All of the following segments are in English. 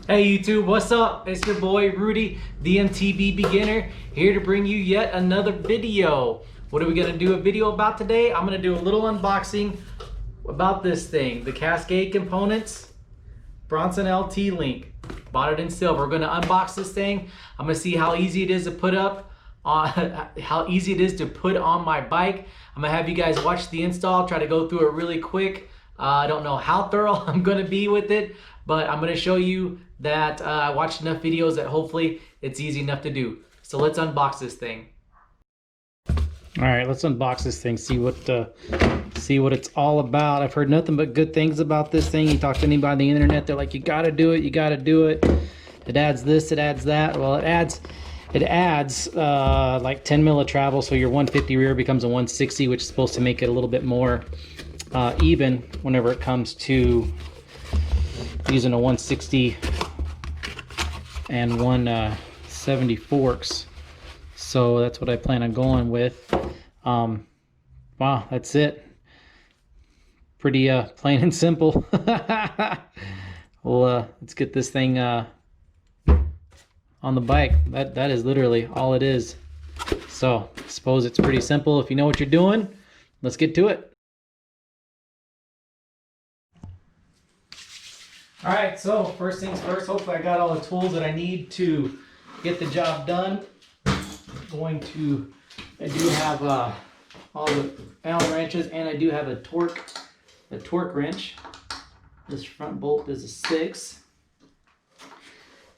Hey YouTube, what's up? It's your boy Rudy, the MTB beginner, here to bring you yet another video. What are we gonna do a video about today? I'm gonna do a little unboxing about this thing, the Cascade Components Bronson LT Link. Bought it in silver. We're gonna unbox this thing. I'm gonna see how easy it is to put up on, how easy it is to put on my bike. I'm gonna have you guys watch the install, try to go through it really quick. I don't know how thorough I'm gonna be with it, but I'm gonna show you that I watched enough videos that hopefully it's easy enough to do. So let's unbox this thing. All right, let's unbox this thing, see what it's all about. I've heard nothing but good things about this thing. You talk to anybody on the internet, they're like, you gotta do it, you gotta do it. It adds this, it adds that. Well, it adds like 10 mil of travel, so your 150 rear becomes a 160, which is supposed to make it a little bit more even whenever it comes to using a 160 and 170 forks. So that's what I plan on going with. Wow, that's it. Pretty plain and simple. Well, let's get this thing on the bike. That is literally all it is. So I suppose it's pretty simple. If you know what you're doing, let's get to it. All right, so first things first, hopefully I got all the tools that I need to get the job done. I do have all the Allen wrenches, and I do have a torque wrench. This front bolt is a 6.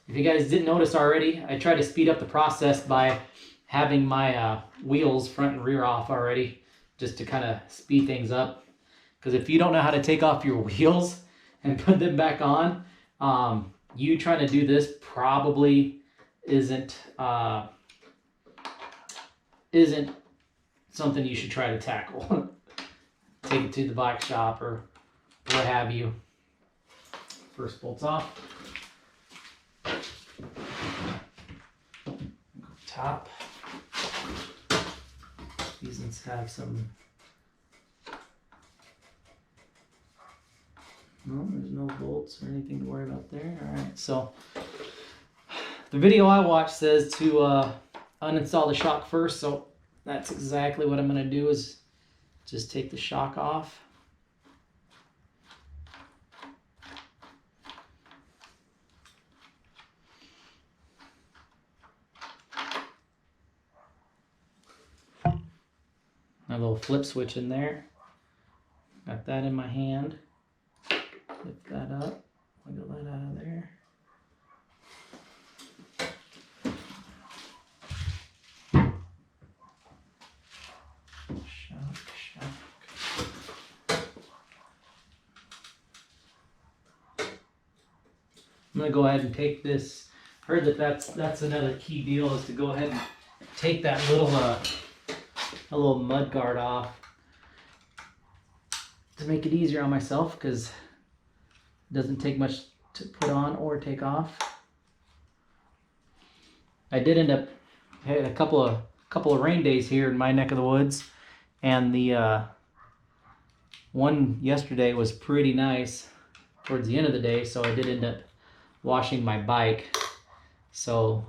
If you guys didn't notice already, I tried to speed up the process by having my wheels front and rear off already, just to kind of speed things up. Because if you don't know how to take off your wheels and put them back on, you trying to do this probably isn't something you should try to tackle. Take it to the bike shop or what have you. First bolt's off. Top. These ones have some. No, there's no bolts or anything to worry about there. All right, so the video I watched says to uninstall the shock first, so that's exactly what I'm going to do, is just take the shock off. A little flip switch in there. Got that in my hand. Lift that up, wiggle that out of there. Shock. I'm gonna go ahead and take this. Heard that's another key deal, is to go ahead and take that little a little mud guard off to make it easier on myself, because it doesn't take much to put on or take off. I did end up having a couple of rain days here in my neck of the woods, and the one yesterday was pretty nice towards the end of the day, so I did end up washing my bike. So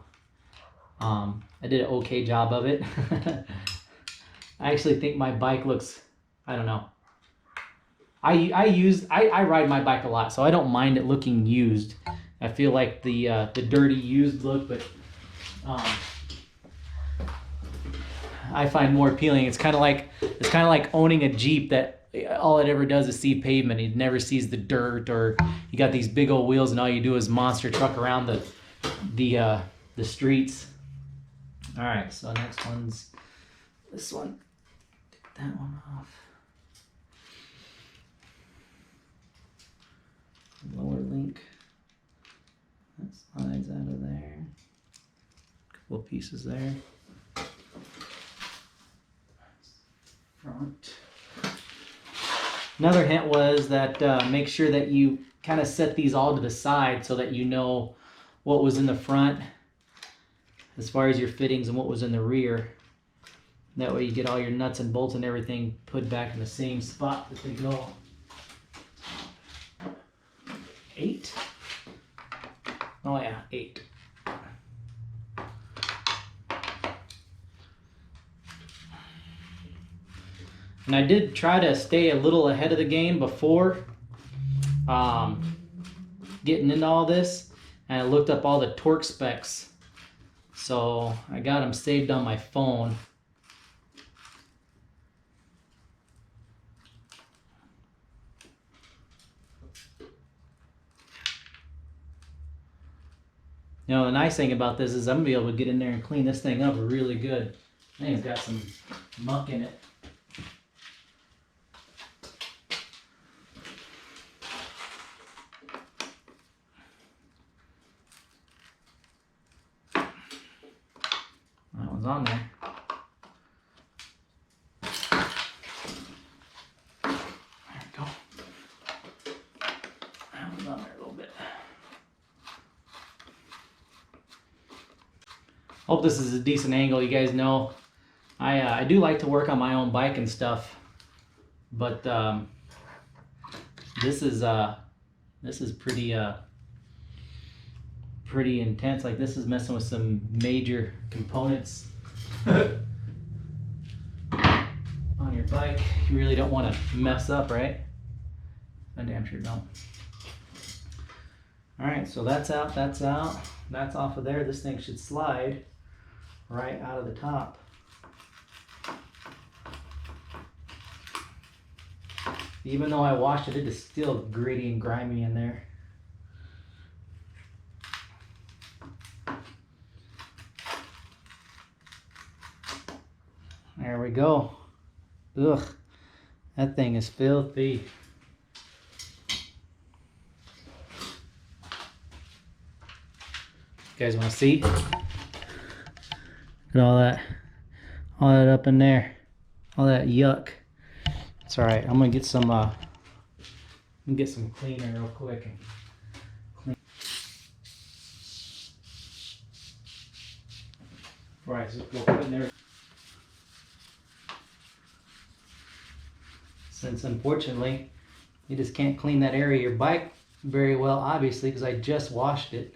I did an okay job of it. I actually think my bike looks, I don't know. I ride my bike a lot, so I don't mind it looking used. I feel like the dirty used look, but I find more appealing. It's kind of like owning a Jeep that all it ever does is see pavement. It never sees the dirt, or you got these big old wheels and all you do is monster truck around the streets. All right, so next one's this one. Take that one off. Lower link. That slides out of there. Couple of pieces there. Front. Another hint was that make sure that you kind of set these all to the side so that you know what was in the front as far as your fittings and what was in the rear. That way you get all your nuts and bolts and everything put back in the same spot that they go. 8. Oh yeah, 8. And I did try to stay a little ahead of the game before getting into all this, and I looked up all the torque specs. So I got them saved on my phone. You know, the nice thing about this is I'm gonna be able to get in there and clean this thing up really good. I think it's got some muck in it. That one's on there. There we go. That one's on there a little bit. Hope this is a decent angle. You guys know I do like to work on my own bike and stuff, but this is pretty pretty intense. Like, this is messing with some major components on your bike. You really don't want to mess up, right? I damn sure don't. All right, so that's out, that's out, that's off of there. This thing should slide right out of the top. Even though I washed it, it is still gritty and grimy in there. There we go. Ugh, that thing is filthy. You guys want to see? Look at all that up in there, all that yuck. It's all right. I'm gonna get some cleaner real quick and clean. All right, so we'll put it in there. Since unfortunately you just can't clean that area of your bike very well, obviously, because I just washed it.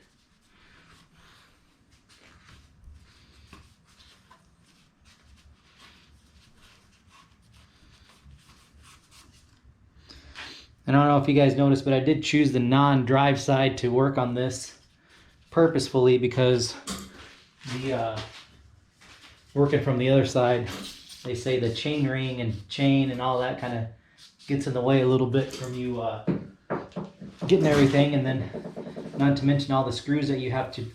I don't know if you guys noticed, but I did choose the non-drive side to work on this purposefully, because the working from the other side, they say the chain ring and chain and all that kind of gets in the way a little bit from you getting everything, and then not to mention all the screws that you have to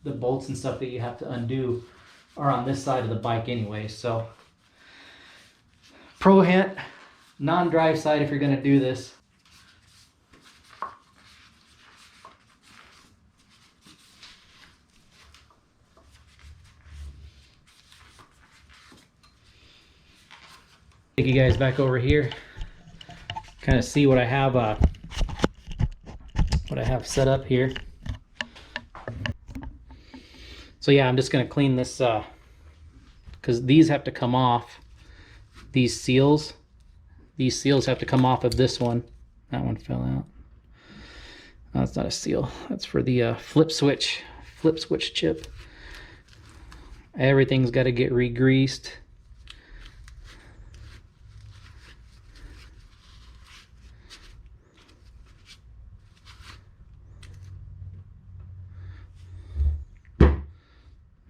the bolts and stuff that you have to undo are on this side of the bike anyway. So pro hint, non-drive side if you're going to do this. Take you guys back over here, kind of see what I have set up here. So yeah, I'm just going to clean this because these have to come off. These seals have to come off of this one. That one fell out. No, that's not a seal. That's for the flip switch chip. Everything's got to get re-greased.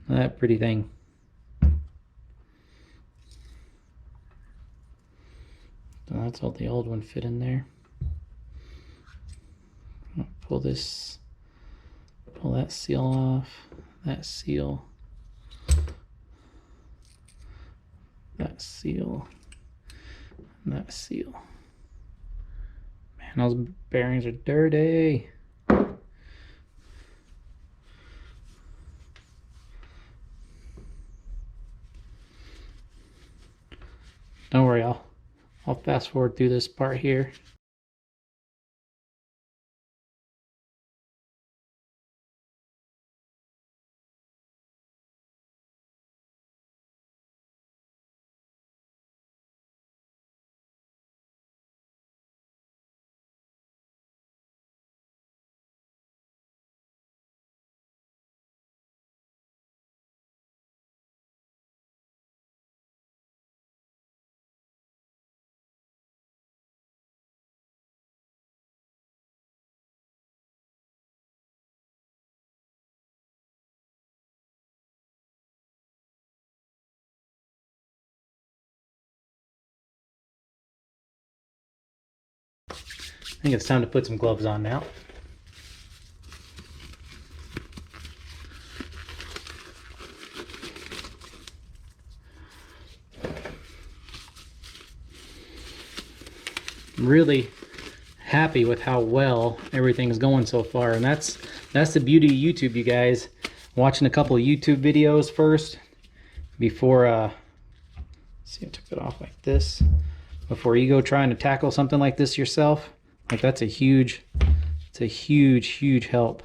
That pretty thing. So that's all the old one fit in there. I'll pull that seal off, that seal, and that seal. Man, those bearings are dirty. Don't worry, I'll fast forward through this part here. I think it's time to put some gloves on now. I'm really happy with how well everything's going so far, and that's the beauty of YouTube, you guys. Watching a couple of YouTube videos first before see, I took it off like this. Before you go trying to tackle something like this yourself, like that's a huge, it's a huge help.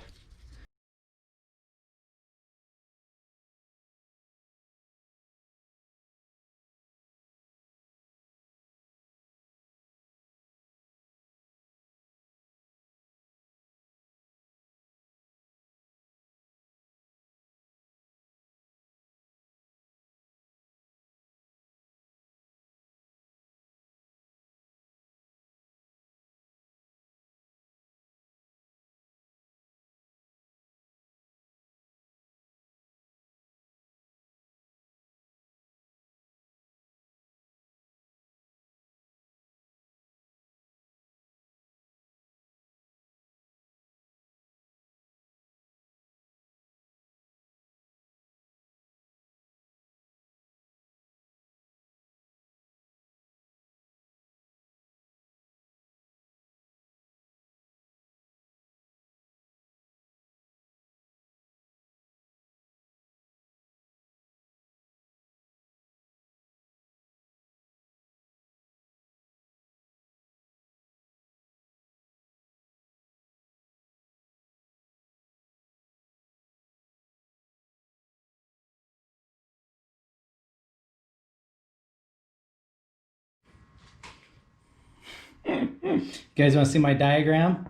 You guys want to see my diagram?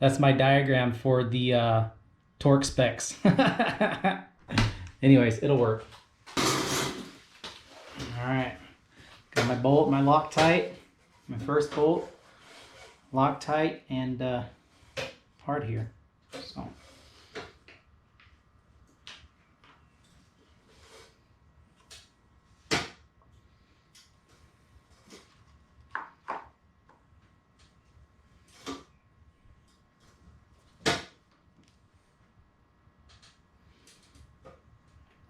That's my diagram for the torque specs. Anyways, it'll work. Alright, got my bolt, my Loctite, my first bolt, Loctite, and hard here. So.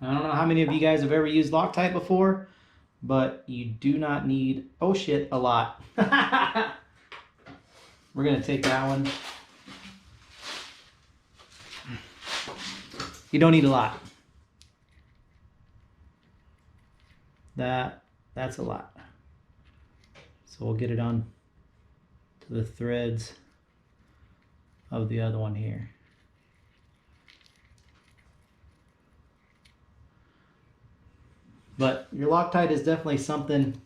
I don't know how many of you guys have ever used Loctite before, but you do not need, oh shit, a lot. We're going to take that one. You don't need a lot. That's a lot. So we'll get it on to the threads of the other one here. But your Loctite is definitely something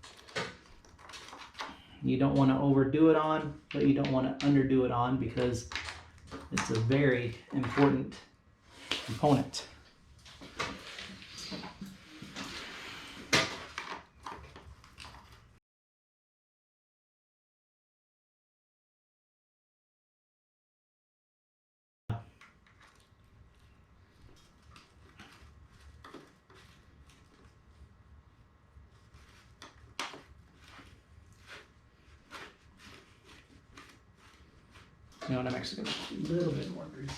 you don't want to overdo it on, but you don't want to underdo it on, because it's a very important component. You know what, I'm actually going to do a little bit more grease.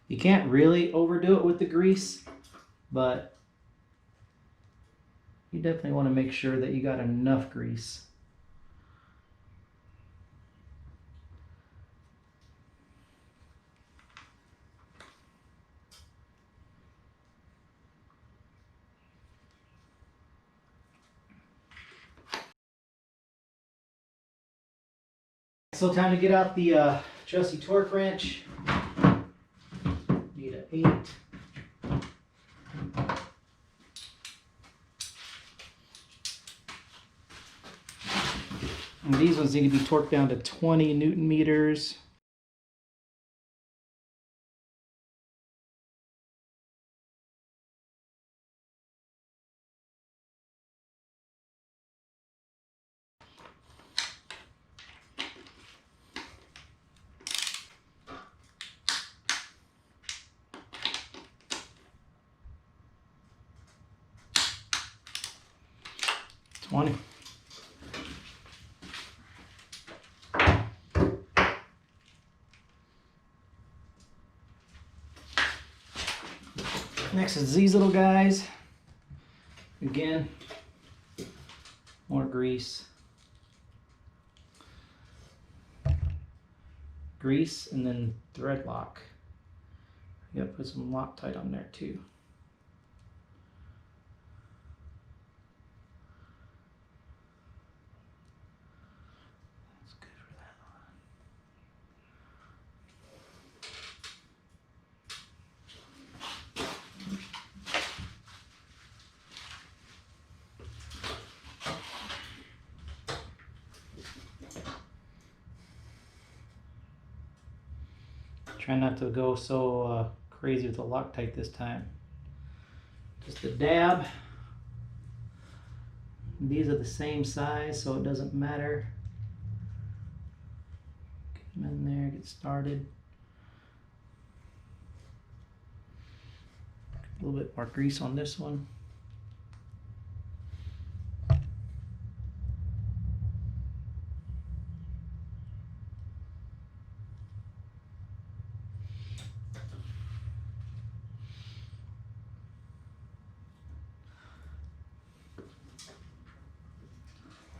You can't really overdo it with the grease, but you definitely want to make sure that you got enough grease. So time to get out the trusty torque wrench. Need an 8. And these ones need to be torqued down to 20 Newton meters. Next is these little guys. Again, more grease. Grease and then thread lock. You gotta put some Loctite on there too. That's good for that one. Try not to go so crazy with the Loctite this time. Just a dab. These are the same size, so it doesn't matter. Get them in there, get started. A little bit more grease on this one.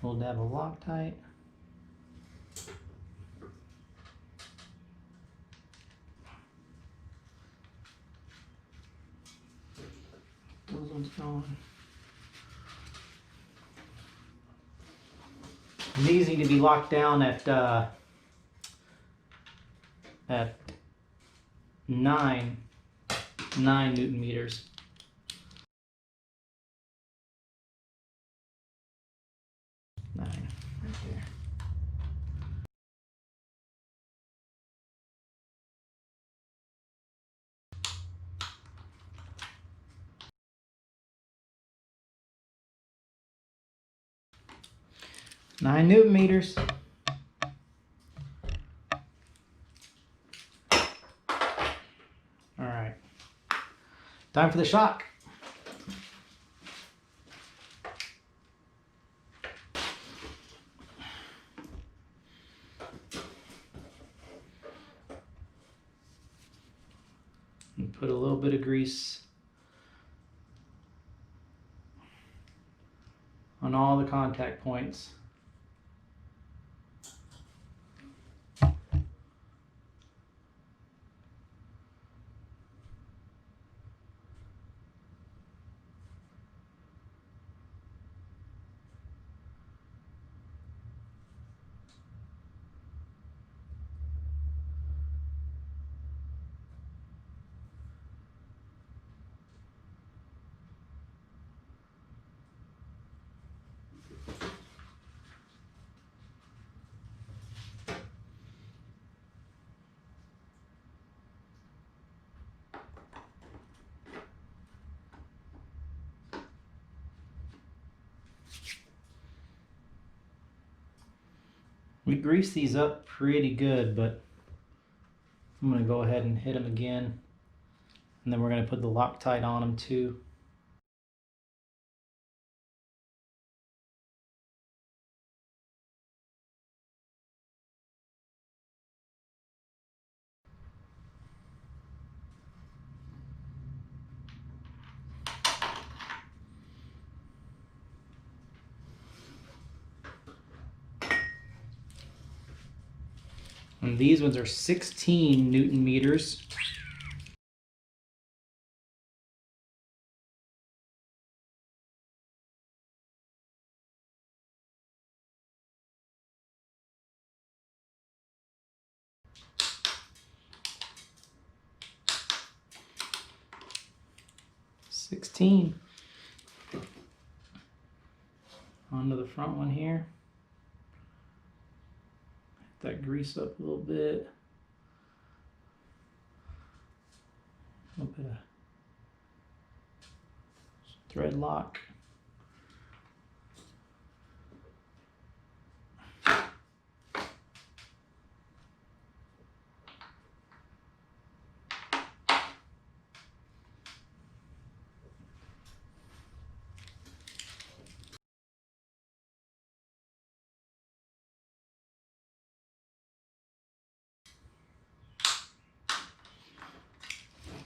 A little dab of Loctite. Those ones going. And these need to be locked down at 9 Newton meters. 9 right there. Nine Newton meters. All right. Time for the shock. And put a little bit of grease on all the contact points. We greased these up pretty good, but I'm going to go ahead and hit them again. And then we're going to put the Loctite on them too. And these ones are 16 Newton meters. 16. Onto the front one here. That grease up a little bit. A little bit of thread lock.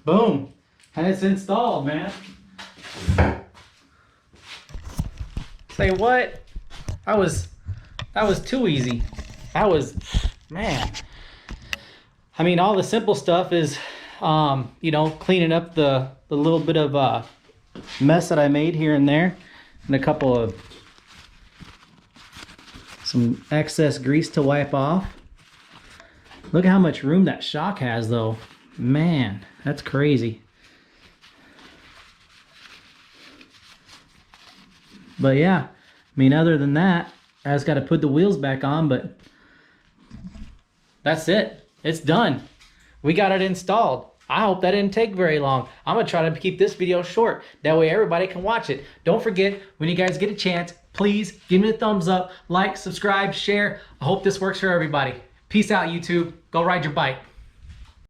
Boom, and it's installed, man. Say what? That was too easy. That was, man. I mean, all the simple stuff is, you know, cleaning up the little bit of mess that I made here and there, and a couple of some excess grease to wipe off. Look at how much room that shock has, though. Man, that's crazy. But yeah, I mean, other than that, I just got to put the wheels back on, but that's it. It's done. We got it installed. I hope that didn't take very long. I'm going to try to keep this video short. That way everybody can watch it. Don't forget, when you guys get a chance, please give me a thumbs up, like, subscribe, share. I hope this works for everybody. Peace out, YouTube. Go ride your bike.